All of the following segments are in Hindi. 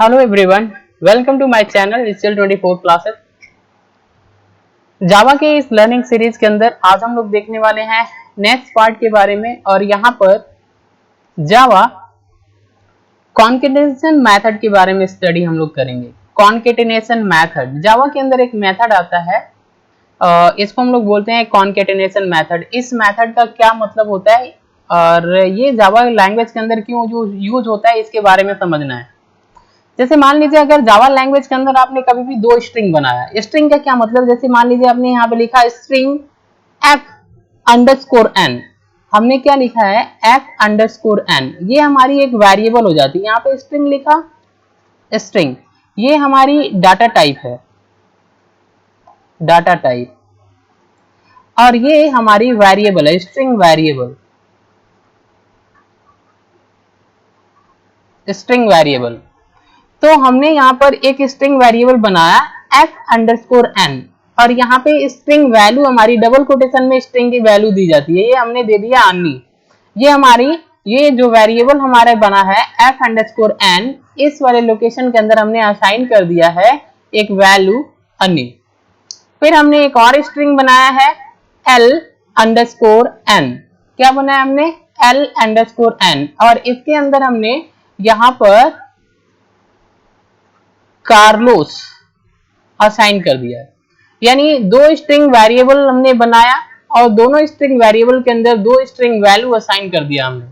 Hello everyone, welcome to my channel digital 24 classes. Java के इस लर्निंग सीरीज के अंदर आज हम लोग देखने वाले हैं नेक्स्ट पार्ट के बारे में। और यहाँ पर जावा कॉन्केटेनेशन मेथड के बारे में स्टडी हम लोग करेंगे। कॉन्केटेनेशन मेथड, जावा के अंदर एक मेथड आता है, इसको हम लोग बोलते हैं कॉन्केटेनेशन मेथड। इस मेथड का क्या मतलब होता है और ये जावा लैंग्वेज के अंदर क्यों यूज होता है, इसके बारे में समझना है। जैसे मान लीजिए अगर जावा लैंग्वेज के अंदर आपने कभी भी दो स्ट्रिंग बनाया, स्ट्रिंग का क्या मतलब, जैसे मान लीजिए आपने यहाँ पे लिखा स्ट्रिंग f_n, हमने क्या लिखा है f_n, ये हमारी एक वेरिएबल हो जाती है। यहाँ पे स्ट्रिंग लिखा, स्ट्रिंग ये हमारी डाटा टाइप है, डाटा टाइप, और ये हमारी वेरिएबल है, स्ट्रिंग वेरिएबल, स्ट्रिंग वेरिएबल। तो हमने यहाँ पर एक स्ट्रिंग वेरिएबल बनाया f_n, और यहाँ पे स्ट्रिंग वैल्यू हमारी डबल कोटेशन में स्ट्रिंग की वैल्यू दी जाती है, ये हमने दे दिया अन्नी। ये हमारी ये जो वेरिएबल हमारा बना है f_n, इस वाले लोकेशन के अंदर हमने असाइन कर दिया है एक वैल्यू अन्नी। फिर हमने एक और स्ट्रिंग बनाया है l_n, क्या बनाया हमने l_n, और इसके अंदर हमने यहाँ पर कार्लोस असाइन कर दिया है। यानी दो स्ट्रिंग वेरिएबल हमने बनाया और दोनों स्ट्रिंग वेरिएबल के अंदर दो स्ट्रिंग वैल्यू असाइन कर दिया हमने।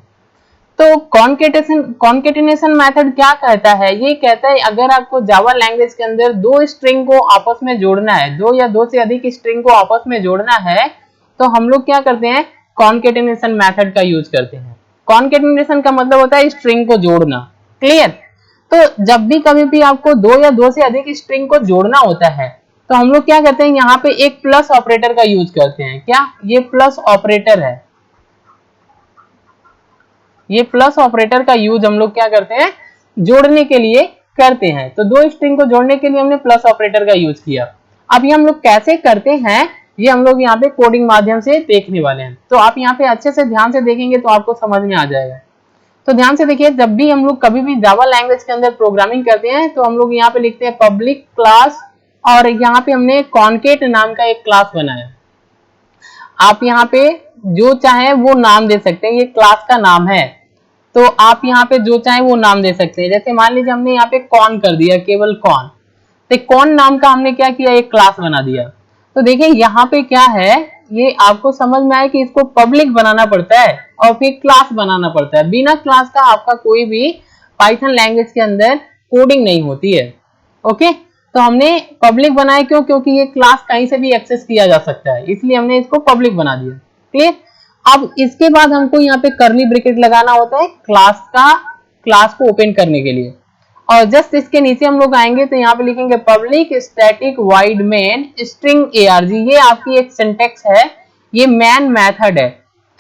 तो कॉन्केटेनेशन मेथड क्या कहता है, ये कहता है अगर आपको जावा लैंग्वेज के अंदर दो स्ट्रिंग को आपस में जोड़ना है, दो या दो से अधिक स्ट्रिंग को आपस में जोड़ना है, तो हम लोग क्या करते हैं, कॉन्केटेनेशन मेथड का यूज करते हैं। कॉन्केटेनेशन का मतलब होता है स्ट्रिंग को जोड़ना। क्लियर? तो जब भी कभी भी आपको दो या दो से अधिक स्ट्रिंग को जोड़ना होता है, तो हम लोग क्या करते हैं, यहाँ पे एक प्लस ऑपरेटर का यूज करते हैं। क्या ये प्लस ऑपरेटर है, ये प्लस ऑपरेटर का यूज हम लोग क्या करते हैं, जोड़ने के लिए करते हैं। तो दो स्ट्रिंग को जोड़ने के लिए हमने प्लस ऑपरेटर का यूज किया। अब ये हम लोग कैसे करते हैं, ये हम लोग यहाँ पे कोडिंग माध्यम से देखने वाले हैं। तो आप यहाँ पे अच्छे से ध्यान से देखेंगे तो आपको समझ में आ जाएगा। तो ध्यान से देखिए, जब भी हम लोग कभी भी जावा लैंग्वेज के अंदर प्रोग्रामिंग करते हैं तो हम लोग यहाँ पे लिखते हैं पब्लिक क्लास, और यहाँ पे हमने कॉन्केट नाम का एक क्लास बनाया। आप यहाँ पे जो चाहे वो नाम दे सकते हैं, ये क्लास का नाम है, तो आप यहाँ पे जो चाहे वो नाम दे सकते हैं। जैसे मान लीजिए हमने यहाँ पे कॉन कर दिया, केवल कॉन, तो कॉन नाम का हमने क्या किया, एक क्लास बना दिया। तो देखिए यहाँ पे क्या है, ये आपको समझ में आए कि इसको पब्लिक बनाना पड़ता है और फिर क्लास बनाना पड़ता है। बिना क्लास का आपका कोई भी पाइथन लैंग्वेज के अंदर कोडिंग नहीं होती है। ओके, तो हमने पब्लिक बनाया क्यों, क्योंकि ये क्लास कहीं से भी एक्सेस किया जा सकता है, इसलिए हमने इसको पब्लिक बना दिया। क्लियर? अब इसके बाद हमको यहाँ पे करली ब्रैकेट लगाना होता है क्लास को ओपन करने के लिए, और जस्ट इसके नीचे हम लोग आएंगे तो यहाँ पे लिखेंगे public static wide main string arg। ये आपकी एक सिंटेक्स है, ये मैन मेथड है।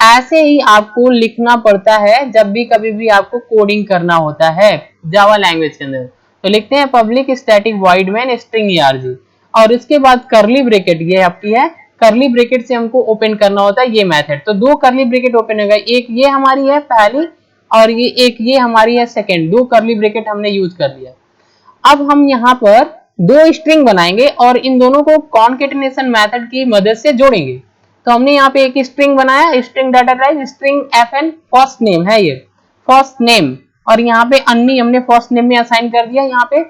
ऐसे ही आपको लिखना पड़ता है जब भी कभी भी आपको कोडिंग करना होता है जावा लैंग्वेज के अंदर। तो लिखते हैं public static wide main string arg, और इसके बाद करली ब्रैकेट, ये आपकी है, करली ब्रैकेट से हमको ओपन करना होता है ये मेथड। तो दो करली ब्रैकेट ओपन होगा, एक ये हमारी है पहली और ये एक ये हमारी है सेकंड, दो करली ब्रैकेट हमने यूज कर लिया। अब हम यहाँ पर दो स्ट्रिंग बनाएंगे और इन दोनों को कॉन्केटेनेशन मेथड की मदद से जोड़ेंगे। तो हमने यहाँ पे एक स्ट्रिंग बनाया, string data type string fn, first name है ये, फर्स्ट नेम, और यहाँ पे अन्नी हमने फर्स्ट नेम में असाइन कर दिया यहाँ पे।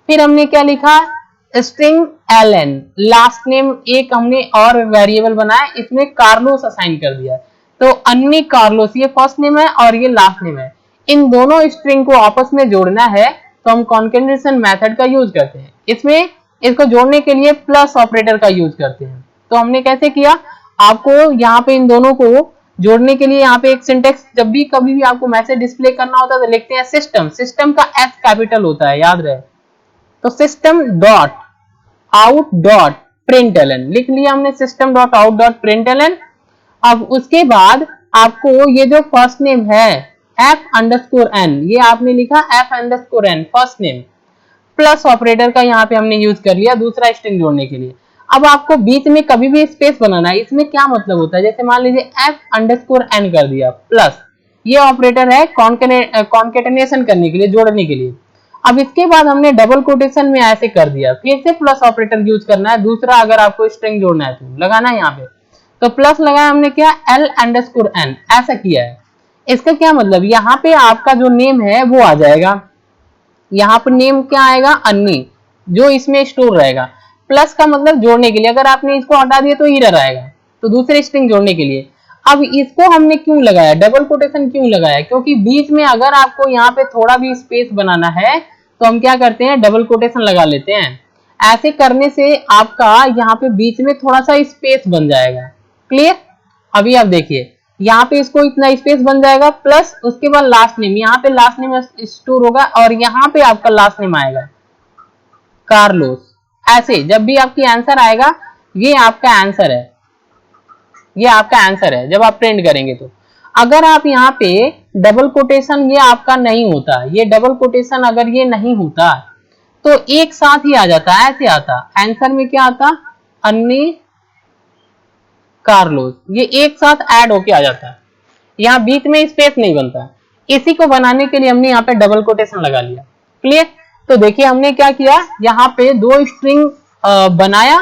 फिर हमने क्या लिखा, स्ट्रिंग ln, लास्ट नेम एक हमने और वेरिएबल बनाया, इसमें कार्लोस असाइन कर दिया। तो अन्नी कार्लोस, ये फर्स्ट नेम है और ये लास्ट नेम है। इन दोनों स्ट्रिंग को आपस में जोड़ना है तो हम कॉन्केटेनेशन मेथड का यूज करते हैं। इसमें इसको जोड़ने के लिए प्लस ऑपरेटर का यूज करते हैं। तो हमने कैसे किया, आपको यहाँ पे इन दोनों को जोड़ने के लिए यहाँ पे एक सिंटेक्स, जब भी कभी भी आपको मैसेज डिस्प्ले करना होता है तो लिखते हैं सिस्टम, सिस्टम का एस कैपिटल होता है, याद रहे। तो system dot out dot println लिख लिया हमने, system dot out dot println. अब उसके बाद आपको ये जो फर्स्ट नेम है f_n, ये आपने लिखा f_n first name, plus operator का यहाँ पे हमने यूज कर लिया दूसरा स्ट्रिंग जोड़ने के लिए। अब आपको बीच में कभी भी स्पेस बनाना है, इसमें क्या मतलब होता है, जैसे मान लीजिए f_n कर दिया प्लस, ये ऑपरेटर है कॉन्केटेनेशन करने के लिए, जोड़ने के लिए। अब इसके बाद हमने डबल कोटेशन में ऐसे कर दिया, फिर से प्लस ऑपरेटर यूज करना है दूसरा, अगर आपको स्ट्रिंग जोड़ना है तो लगाना है यहाँ पे, तो प्लस लगाया हमने, क्या L_n ऐसा किया है। इसका क्या मतलब, यहाँ पे आपका जो नेम है वो आ जाएगा, यहाँ पर नेम क्या आएगा, अन्नी, जो इसमें स्टोर रहेगा। प्लस का मतलब जोड़ने के लिए, अगर आपने इसको हटा दिया तो एरर आएगा, तो दूसरे स्ट्रिंग जोड़ने के लिए। अब इसको हमने क्यों लगाया, डबल कोटेशन क्यों लगाया, क्योंकि बीच में अगर आपको यहाँ पे थोड़ा भी स्पेस बनाना है तो हम क्या करते हैं, डबल कोटेशन लगा लेते हैं। ऐसे करने से आपका यहाँ पे बीच में थोड़ा सा स्पेस बन जाएगा। क्लियर। अभी आप देखिए यहाँ पे इसको इतना स्पेस बन जाएगा, प्लस उसके बाद लास्ट नेम, यहाँ पे लास्ट नेम स्टोर होगा और यहाँ पे आपका लास्ट नेम आएगा कार्लोस। ऐसे जब भी आपकी आंसर आएगा, ये आपका आंसर है, ये आपका आंसर है जब आप प्रिंट करेंगे तो। अगर आप यहाँ पे डबल कोटेशन ये आपका नहीं होता, ये डबल कोटेशन अगर ये नहीं होता तो एक साथ ही आ जाता, ऐसे आता आंसर में, क्या आता, अन्नी कार्लोस, ये एक साथ ऐड होके आ जाता है, यहाँ बीच में स्पेस नहीं बनता। इसी को बनाने के लिए हमने यहाँ पे डबल कोटेशन लगा लिया। क्लियर। तो देखिए हमने क्या किया, यहाँ पे दो स्ट्रिंग बनाया,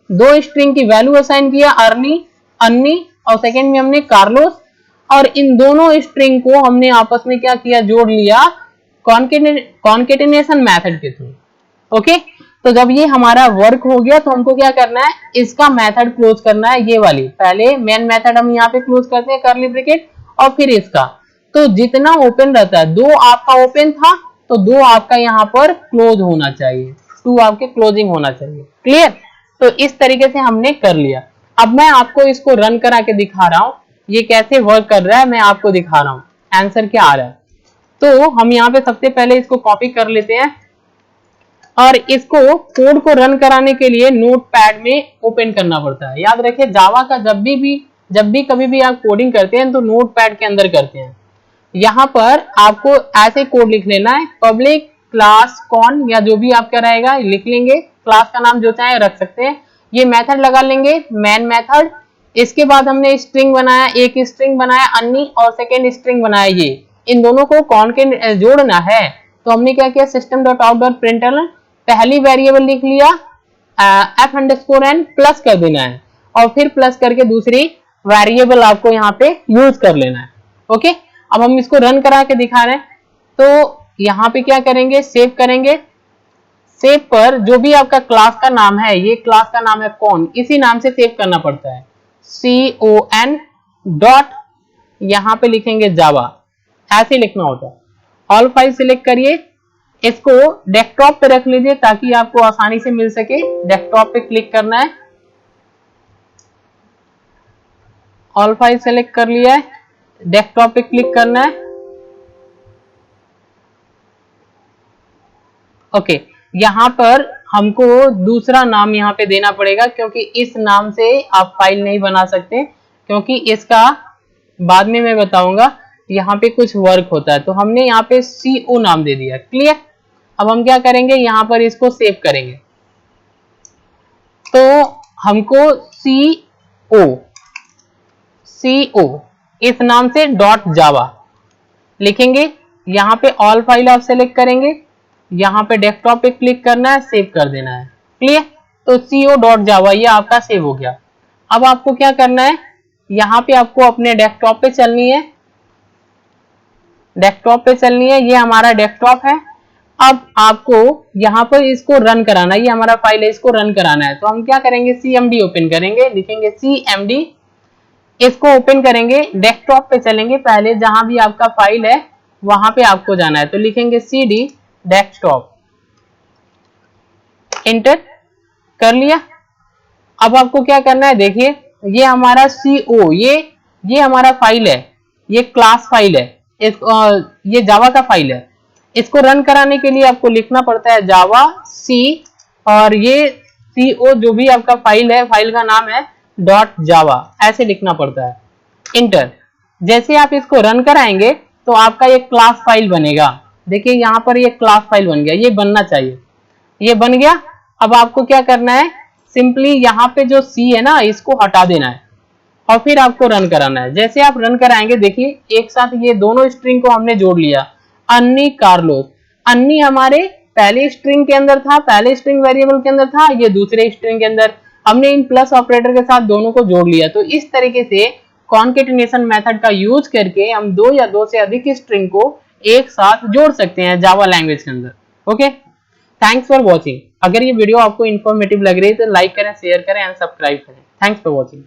दो स्ट्रिंग की वैल्यू असाइन किया, अन्नी और सेकंड में हमने कार्लोस, और इन दोनों स्ट्रिंग को हमने आपस में क्या किया, जोड़ लिया कॉन्केटेनेशन मेथड के थ्रू। ओके, तो जब ये हमारा वर्क हो गया तो हमको क्या करना है, इसका मेथड क्लोज करना है, ये वाली पहले मेन मेथड हम यहाँ पे क्लोज करते हैं कर्ली ब्रैकेट, और फिर इसका, तो जितना ओपन रहता है, दो आपका ओपन था तो दो आपका यहाँ पर क्लोज होना चाहिए, टू आपके क्लोजिंग होना चाहिए। क्लियर। तो इस तरीके से हमने कर लिया। अब मैं आपको इसको रन करा के दिखा रहा हूं ये कैसे वर्क कर रहा है, मैं आपको दिखा रहा हूं आंसर क्या आ रहा है। तो हम यहाँ पे सबसे पहले इसको कॉपी कर लेते हैं और इसको कोड को रन कराने के लिए नोटपैड में ओपन करना पड़ता है। याद रखिए जावा का जब भी कभी भी आप कोडिंग करते हैं तो नोटपैड के अंदर करते हैं। यहाँ पर आपको ऐसे कोड लिख लेना है, पब्लिक क्लास कॉन या जो भी आपका रहेगा लिख लेंगे, क्लास का नाम जो चाहे रख सकते हैं, ये मेथड लगा लेंगे मैन मेथड। इसके बाद हमने स्ट्रिंग बनाया, एक स्ट्रिंग बनाया अन्नी और सेकेंड स्ट्रिंग बनाया ये, इन दोनों को कॉन के जोड़ना है तो हमने क्या किया, system dot out dot println पहली वेरिएबल लिख लिया f_n प्लस कर देना है और फिर प्लस करके दूसरी वेरिएबल आपको यहाँ पे यूज कर लेना है। ओके, अब हम इसको रन करा के दिखा रहे हैं। तो यहाँ पे क्या करेंगे, सेव करेंगे, सेव पर जो भी आपका क्लास का नाम है, ये क्लास का नाम है कौन, इसी नाम से सेव करना पड़ता है, con डॉट यहाँ पे लिखेंगे जावा, ऐसे लिखना होता है। ऑल फाइल सिलेक्ट करिए, इसको डेस्कटॉप पे रख लीजिए ताकि आपको आसानी से मिल सके। डेस्कटॉप पे क्लिक करना है, ऑल फाइल सेलेक्ट कर लिया है, डेस्कटॉप पे क्लिक करना है। ओके, यहाँ पर हमको दूसरा नाम यहाँ पे देना पड़ेगा क्योंकि इस नाम से आप फाइल नहीं बना सकते, क्योंकि इसका बाद में मैं बताऊंगा यहाँ पे कुछ वर्क होता है। तो हमने यहाँ पे CO नाम दे दिया। क्लियर। अब हम क्या करेंगे, यहाँ पर इसको सेव करेंगे तो हमको CO इस नाम से डॉट जावा लिखेंगे। यहाँ पे ऑल फाइल आप सेलेक्ट करेंगे, यहाँ पे डेस्कटॉप पे क्लिक करना है, सेव कर देना है। क्लियर। तो CO.java ये आपका सेव हो गया। अब आपको क्या करना है, यहाँ पे आपको अपने डेस्कटॉप पे चलनी है, डेस्कटॉप पे चलनी है, ये हमारा डेस्कटॉप है। अब आपको यहाँ पर इसको रन कराना है, ये हमारा फाइल है, इसको रन कराना है। तो हम क्या करेंगे, CMD ओपन करेंगे, लिखेंगे CMD, इसको ओपन करेंगे, डेस्कटॉप पे चलेंगे, पहले जहां भी आपका फाइल है वहां पे आपको जाना है, तो लिखेंगे CD डेस्कटॉप, एंटर कर लिया। अब आपको क्या करना है, देखिए ये हमारा CO, ये हमारा फाइल है, ये क्लास फाइल है, ये जावा का फाइल है। इसको रन कराने के लिए आपको लिखना पड़ता है जावा C और ये CO जो भी आपका फाइल है, फाइल का नाम है डॉट जावा, ऐसे लिखना पड़ता है, इंटर। जैसे आप इसको रन कराएंगे तो आपका ये क्लास फाइल बनेगा। देखिए यहाँ पर ये क्लास फाइल बन गया, ये बनना चाहिए, ये बन गया। अब आपको क्या करना है, सिंपली यहाँ पे जो C है ना, इसको हटा देना है और फिर आपको रन कराना है। जैसे आप रन कराएंगे, देखिए एक साथ ये दोनों स्ट्रिंग को हमने जोड़ लिया, अन्नी कार्लोस। अन्य हमारे पहले स्ट्रिंग के अंदर था, पहले स्ट्रिंग वेरिएबल के अंदर था, ये दूसरे स्ट्रिंग के अंदर, हमने इन प्लस ऑपरेटर के साथ दोनों को जोड़ लिया। तो इस तरीके से कॉन्केटिनेशन मेथड का यूज करके हम दो या दो से अधिक स्ट्रिंग को एक साथ जोड़ सकते हैं जावा लैंग्वेज के अंदर। Okay, thanks for watching. अगर ये वीडियो आपको इन्फॉर्मेटिव लग रही है तो लाइक करें, शेयर करें एंड सब्सक्राइब करें। Thanks for watching.